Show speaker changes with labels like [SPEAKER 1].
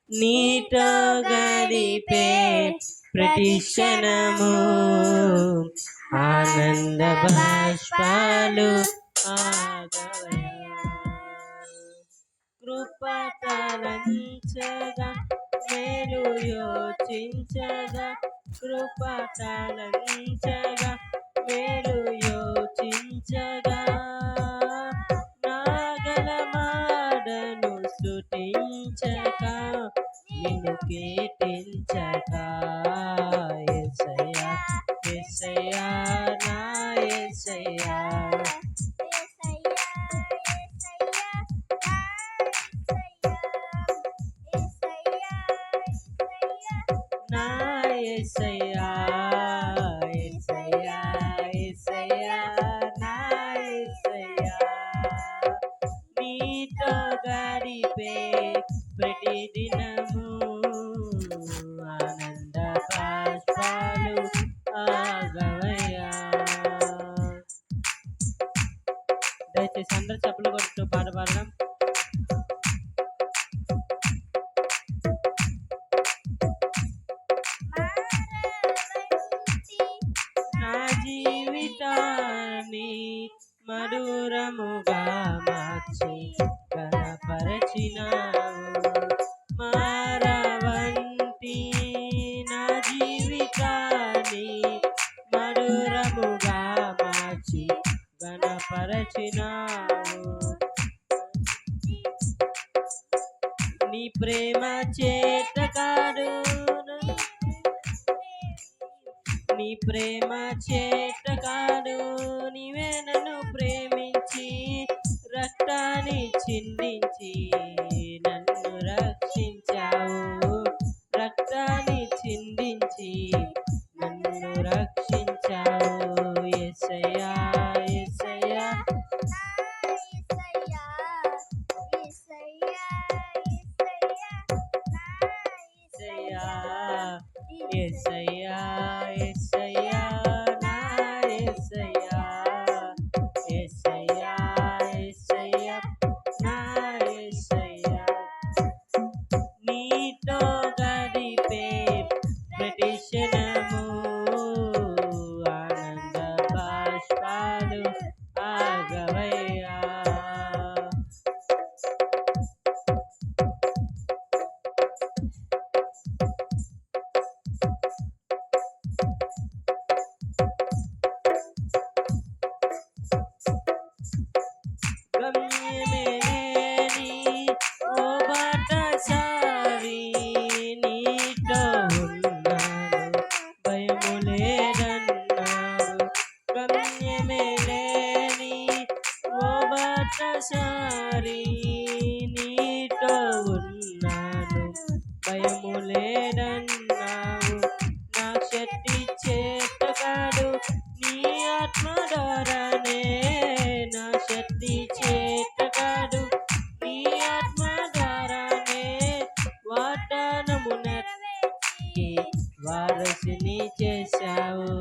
[SPEAKER 1] నీతో గడిపే ప్రతి క్షణము ఆనంద బాష్పాలు ఆగవయా. కృపతలంచగా మేలు యోచించగా, కృపతలంచగా మేలు యోచించగా, నాగలమాడను స్తుతించక నిన్ను కీర్తించక. యేసయ్యా యేసయ్యా నా యేసయ్యా, నా యేసయ్యా యేసయ్యా యేసయ్యా నా యేసయ్యా. నీతో గడిపే ప్రతి దినము ఆనంద బాష్పాలు ఆగవయ్యా. దయచేసి అందరూ చప్పట్లు కొడుతూ పాట పాడదాం. నా జీవితాన్ని మధురముగా మార్చి ఘనపరచినావు. మారవంతి నా జీవితాన్ని మధురముగా మార్చి ఘనపరచినావు. నీ ప్రేమ చేత కాదు, నీ ప్రేమ చేత కాదు, నీవే నన్ను ప్రేమించి రక్తాన్ని చిందించి నన్ను రక్షించావు. రక్తాన్ని చిందించి నన్ను రక్షించావు. యేసయ్యా యేసయ్యా యేసయ్యా యేసయ్యా నా యేసయ్యా, యేసయ్యా యేసయ్యా నా యేసయ్యా. నీతో గడిపే ప్రతి క్షణము ఆనంద బాష్పాలు ఆగవయ్యా. గమ్యమేలేని ఓ బాటసారి నీతో ఉన్నాను, భయము లేదన్నావు. గమ్యమేలేని ఓ బాటసారి నీతో ఉన్నాను, భయము లేదన్నావు. నా శక్తి చేత కాదు, నీ ఆత్మ ద్వారానే. నా శక్తి చేత కాదు, నీ ఆత్మ ద్వారానే వాగ్దానము నెరవేర్చి వారసుని చేశావు.